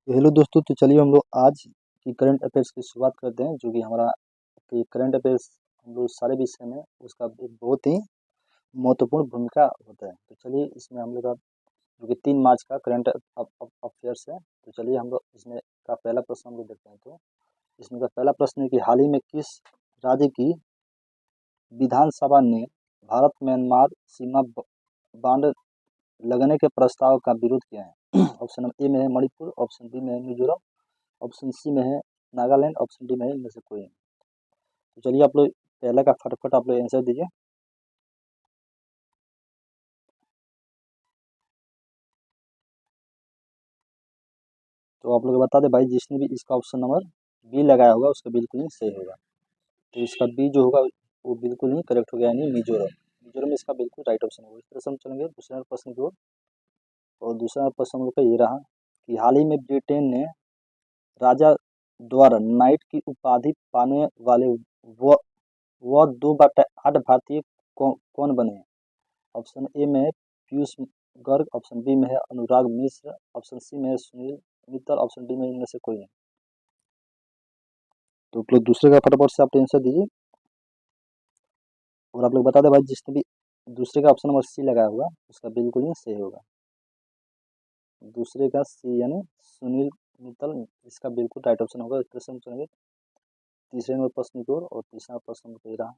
Hello दोस्तों, तो चलिए हम लोग आज की करंट अफेयर्स की शुरुआत करते हैं। जो कि हमारा करंट अफेयर्स हम लोग सारे विषय में उसका एक बहुत ही महत्वपूर्ण भूमिका होता है। तो चलिए इसमें हम लोग का जो कि 3 मार्च का करंट अफेयर्स है। तो चलिए हम लोग इसमें का पहला प्रश्न हम लोग देखते हैं। तो इसमें का पहला प्रश्न है कि हाल ही में किस राज्य की विधानसभा ने भारत म्यांमार सीमा बांध लगने के प्रस्ताव का विरोध किया है? ऑप्शन नंबर ए में है मणिपुर, ऑप्शन बी में है मिजोरम, ऑप्शन सी में है नागालैंड, ऑप्शन डी में है इनमें से कोई नहीं। तो चलिए आप लोग पहला का फटाफट आप लोग आंसर दीजिए। तो आप लोग बता दें भाई, जिसने भी इसका ऑप्शन नंबर बी लगाया होगा उसका बिल्कुल ही सही होगा। तो इसका बी जो होगा वो बिल्कुल ही करेक्ट हो गया, यानी मिजोरम। मिजोरम इसका बिल्कुल राइट ऑप्शन होगा। इस तरह से हम चलेंगे दूसरे प्रश्न की ओर। और दूसरा प्रश्न हम लोग का ये रहा कि हाल ही में ब्रिटेन ने राजा द्वारा नाइट की उपाधि पाने वाले व 2/8 भारतीय कौन बने हैं? ऑप्शन ए में है पीयूष गर्ग, ऑप्शन बी में है अनुराग मिश्र, ऑप्शन सी में है सुनील मित्तल, ऑप्शन डी में इनमें से कोई नहीं। तो आप लोग दूसरे का फटाफट से आप आंसर दीजिए। और आप लोग बता दें भाई, जिसने भी दूसरे का ऑप्शन नंबर सी लगाया होगा उसका बिल्कुल ही सही होगा। दूसरे का सी यानी सुनील मित्तल इसका बिल्कुल राइट ऑप्शन होगा। इस तरह से हम चलेंगे तीसरे नंबर प्रश्न की ओर। और तीसरा प्रश्न ये रहा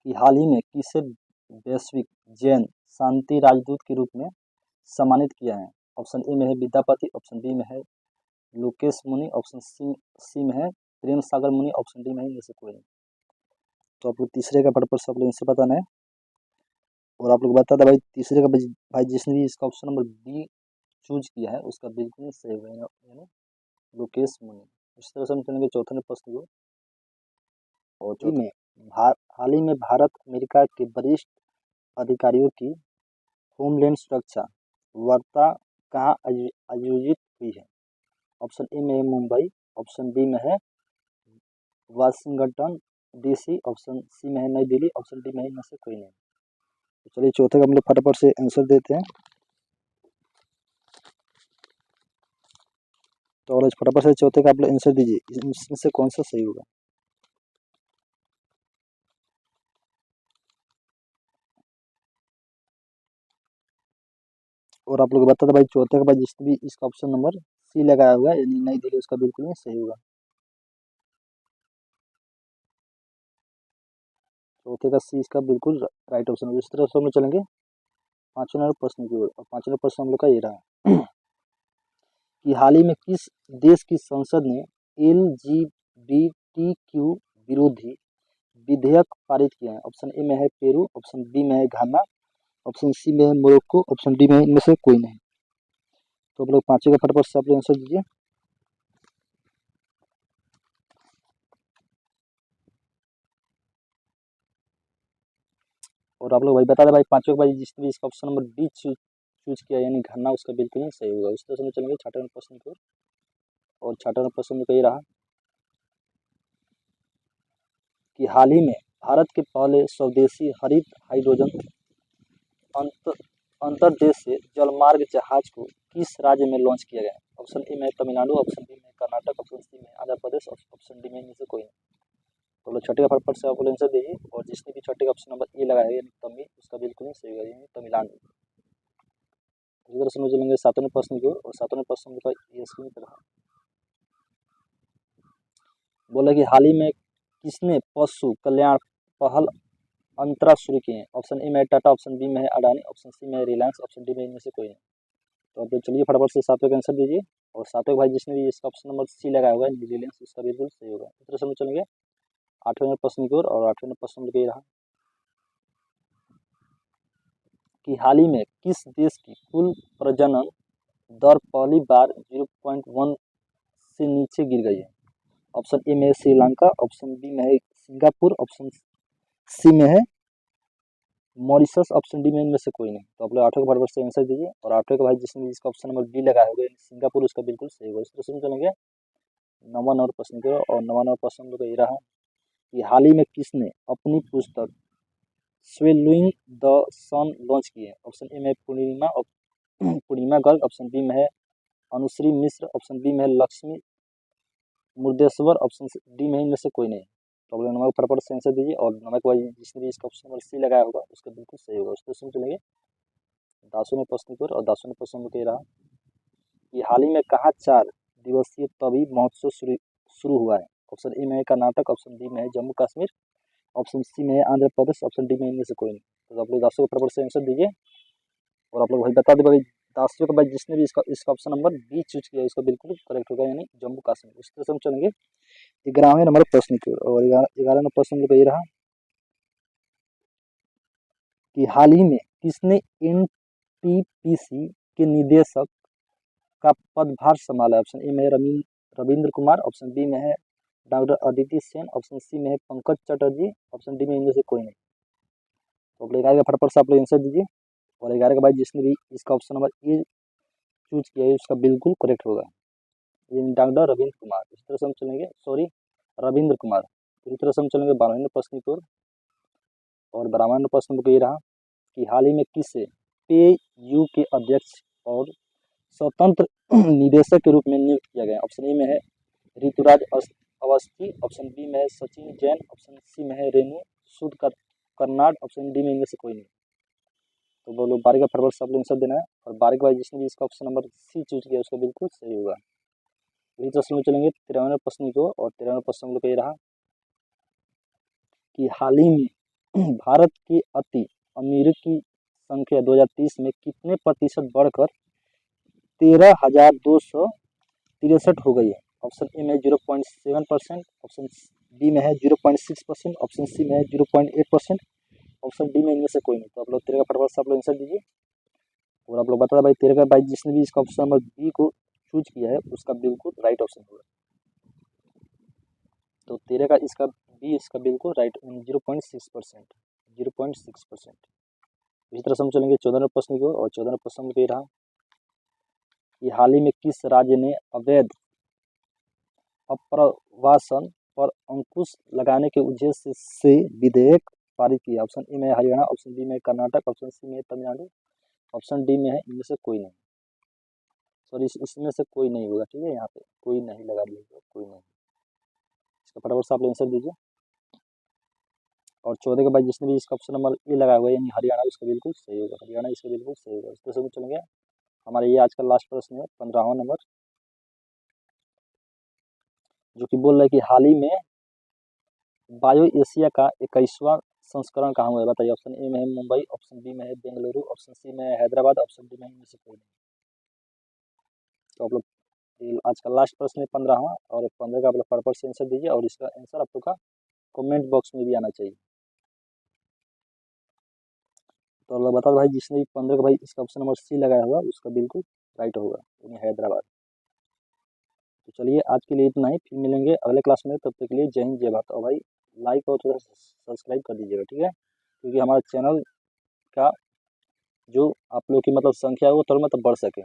कि हाल ही में किसे वैश्विक जैन शांति राजदूत के रूप में सम्मानित किया है? ऑप्शन ए में है विद्यापति, ऑप्शन बी में है लोकेश मुनि, ऑप्शन सी में है प्रेम सागर मुनि, ऑप्शन डी में है इनमें से कोई नहीं। तो आप लोग तीसरे का फटाफट से आप लोग इनसे बताना है। और आप लोग बता दें भाई, तीसरे का भाई जिसने भी इसका ऑप्शन नंबर बी चूज किया है उसका बिल्कुल सही होगा, यानी लोकेश मुनि। इस तरह से हम चलेंगे चौथे प्रश्न को। और चौथे में हाल ही में भारत अमेरिका के वरिष्ठ अधिकारियों की होमलैंड सुरक्षा वार्ता कहाँ आयोजित हुई है? ऑप्शन ए में है मुंबई, ऑप्शन बी में है वाशिंगटन डीसी, ऑप्शन सी में है नई दिल्ली, ऑप्शन डी में है इनमें से कोई नहीं। तो चलिए चौथे का हम लोग फटाफट से आंसर देते हैं। तो और फटाफट से चौथे का आप लोग आंसर दीजिए, इसमें से कौन सा सही होगा। और आप लोग बता दें भाई, चौथे का भाई जिसने भी इसका ऑप्शन नंबर सी लगाया हुआ है यानी नई दिल्ली उसका बिल्कुल ही सही होगा। चौथे का सी इसका बिल्कुल राइट ऑप्शन होगा। इस तरह से हम लोग चलेंगे पांचवें नंबर प्रश्न की ओर। और पांचवें नंबर प्रश्न हम लोग का ये रहा कि हाल ही में किस देश की संसद ने LGBTQ विरोधी विधेयक पारित किया है? ऑप्शन ए में है पेरू, ऑप्शन बी में है घाना, ऑप्शन सी में है मोरक्को, ऑप्शन डी में है इनमें से कोई नहीं। तो आप लोग पांचवें का फटाफट से आप लोग आंसर दीजिए। और आप लोग भाई बता दें भाई, पांचवें का भाई जिसने भी इसका ऑप्शन नंबर डी चूज किया यानी घाना उसका बिल्कुल ही सही होगा। उस तरह से हम चलेंगे छठे नंबर प्रश्न की ओर। और छठे नंबर प्रश्न में कही रहा कि हाल ही में भारत के पहले स्वदेशी हरित हाइड्रोजन अंतर्देशीय जलमार्ग जहाज को किस राज्य में लॉन्च किया गया है? ऑप्शन ए में तमिलनाडु, ऑप्शन बी में कर्नाटक, ऑप्शन सी में आंध्र प्रदेश, ऑप्शन डी में इनमें से कोई नहीं। तो लोग छठे का फटफट से आप लोग आंसर दीजिए। और जिसने भी छठे का ऑप्शन नंबर ए लगाया है यानी तमिल उसका बिल्कुल ही सही होगा, यानी तमिलनाडु। इसी तरह से हम चलेंगे सातवें प्रश्न की ओर। और सातवें प्रश्न का ये स्क्रीन पर रहा बोला कि हाल ही में किसने पशु कल्याण पहल अंतराज शुरू किए हैं? ऑप्शन ए में टाटा, ऑप्शन बी में है अडानी, ऑप्शन सी में है रिलायंस, ऑप्शन डी में इनमें से कोई नहीं। तो आप लोग चलिए फटाफट से सातवें का आंसर दीजिए। और सातवें भाई जिसने भी इसका ऑप्शन नंबर सी लगाया हुआ है रिलायंस उसका बिल्कुल सही होगा। इस तरह से हम चलेंगे आठवें प्रश्न की ओर। और आठवें प्रश्न में ये रहा कि हाल ही में किस देश की कुल प्रजनन दर पहली बार 0.1 से नीचे गिर गई है? ऑप्शन ए में है श्रीलंका, ऑप्शन बी में है सिंगापुर, ऑप्शन सी में है मॉरिशस, ऑप्शन डी में इनमें से कोई नहीं। तो आप लोग आठवें के फटाफट से आंसर दीजिए। और आठवें का भाई जिसने भी इसका ऑप्शन नंबर बी लगाया होगा सिंगापुर उसका बिल्कुल सही होगा। इस तरह से हम चलेंगे नवा नंबर प्रश्न की ओर। और नवा नंबर प्रश्न तो ये रहा कि हाल ही में किसने अपनी पुस्तक स्वेलुइंग द सन लॉन्च की है? ऑप्शन ए में पूर्णिमा, पूर्णिमा गर्ग, ऑप्शन बी में है अनुश्री मिश्र, ऑप्शन बी में है लक्ष्मी मुर्देश्वर, ऑप्शन डी में है इनमें से कोई नहीं। तो अगले नंबर पर से आंसर दीजिए और नंबर के बाद जिसने भी इसका ऑप्शन नंबर सी लगाया होगा उसका बिल्कुल सही होगा। उसको सुन चलेंगे 10वें प्रश्न की ओर और 10वें प्रश्न में कह रहा कि हाल ही में कहाँ 4 दिवसीय तबीब महोत्सव शुरू हुआ है। ऑप्शन ए में है कर्नाटक, ऑप्शन बी में है जम्मू कश्मीर, ऑप्शन सी में है आंध्र प्रदेश, ऑप्शन डी में इनमें से कोई नहीं। तो आप लोग 10वें पर से आंसर दीजिए और आप लोग भाई बता दें भाई 10वें के बाद जिसने भी इसका ऑप्शन नंबर बी चूज किया इसका बिल्कुल करेक्ट होगा, यानी जम्मू कश्मीर। उस तरह से हम चलेंगे 11वें नंबर प्रश्न की ओर और 11वां नंबर प्रश्न ये रहा कि हाल ही में किसने एनटीपीसी के निदेशक का पदभार संभाला है। ऑप्शन ए में है रविंद्र कुमार, ऑप्शन बी में है doctor Aditi Sen, option C में है पंकज चटर्जी, ऑप्शन डी में इनमें से कोई नहीं। तो 11 के फटाफट से आप लोग आंसर दीजिए और 11 के बाद जिसने भी इसका ऑप्शन नंबर ए चूज किया है उसका बिल्कुल करेक्ट होगा, ये डॉक्टर रविंद्र कुमार। इस तरह से हम चलेंगे रविंद्र कुमार। इसी तरह से हम चलेंगे 12वें प्रश्न की ओर और 12वां प्रश्न को ये रहा कि हाल ही में किसे पे यू के अध्यक्ष और स्वतंत्र निदेशक के रूप में नियुक्त किया गया। ऑप्शन ए में है ऋतुराज अवस्थी, ऑप्शन बी में है सचिन जैन, ऑप्शन सी में है रेणु सूद कर्नाड, ऑप्शन डी में इनमें से कोई नहीं। तो बोलो 12 का फरवरी से आप लोग आंसर देना है और 12 के बाद जिसने भी इसका ऑप्शन नंबर सी चूज किया उसका बिल्कुल सही होगा। इसी प्रश्न में चलेंगे 13वें प्रश्न को और 13वें प्रश्न में ये रहा कि हाल ही में भारत की अति अमीर की संख्या 2030 में कितने प्रतिशत बढ़कर 13,263 हो गई है। ऑप्शन ए में 0.7%, ऑप्शन बी में है 0.6%, ऑप्शन सी में है 0.8%, ऑप्शन डी में इनमें से कोई नहीं। तो आप लोग 13 का फटाफट से आप लोग आंसर दीजिए और आप लोग बता दें भाई 13 का भाई जिसने भी इसका ऑप्शन नंबर बी को चूज किया है उसका बिल्कुल राइट ऑप्शन होगा। तो 13 का इसका बी इसका बिल्कुल राइट 0.6%। इसी तरह से हम चलेंगे 14वें प्रश्न की ओर और 14वें प्रश्न में कह रहा कि हाल ही में किस राज्य ने अवैध अप्रवासन पर अंकुश लगाने के उद्देश्य से विधेयक पारित किया। ऑप्शन ए में हरियाणा, ऑप्शन बी में कर्नाटक, ऑप्शन सी में तमिलनाडु, ऑप्शन डी में है इनमें से कोई नहीं। सॉरी इसमें से कोई नहीं होगा, ठीक है, यहाँ पे कोई नहीं लगा दीजिएगा, कोई नहीं। इसका फटाफट से आप आंसर दीजिए और 14 के बाद जिसने भी इसका ऑप्शन नंबर ए लगाया हुआ है यानी हरियाणा उसका बिल्कुल सही होगा, हरियाणा इसका बिल्कुल सही होगा। इस तरह से चलेंगे हमारे ये आज का लास्ट प्रश्न है 15वां नंबर जो कि बोल रहा है कि हाल ही में बायो एशिया का 21वां संस्करण कहाँ हुआ है बताइए। ऑप्शन ए में है मुंबई, ऑप्शन बी में है बेंगलुरु, ऑप्शन सी में है हैदराबाद, ऑप्शन डी में इनमें से कोई नहीं। तो आप लोग आज का लास्ट प्रश्न है 15वां और 15 का आप लोग फटाफट से आंसर दीजिए और इसका आंसर आप लोग का कमेंट बॉक्स में भी आना चाहिए। तो आप लोग बता दो भाई जिसने भी 15 का भाई इसका ऑप्शन नंबर सी लगाया हुआ उसका बिल्कुल राइट होगा यानी हैदराबाद। तो चलिए आज के लिए इतना ही, फिर मिलेंगे अगले क्लास में, तब तक के लिए जय हिंद जय भारत। और भाई लाइक और थोड़ा सब्सक्राइब कर दीजिएगा, ठीक है, क्योंकि हमारे चैनल का जो आप लोग की मतलब संख्या है वो थोड़ा मतलब बढ़ सके।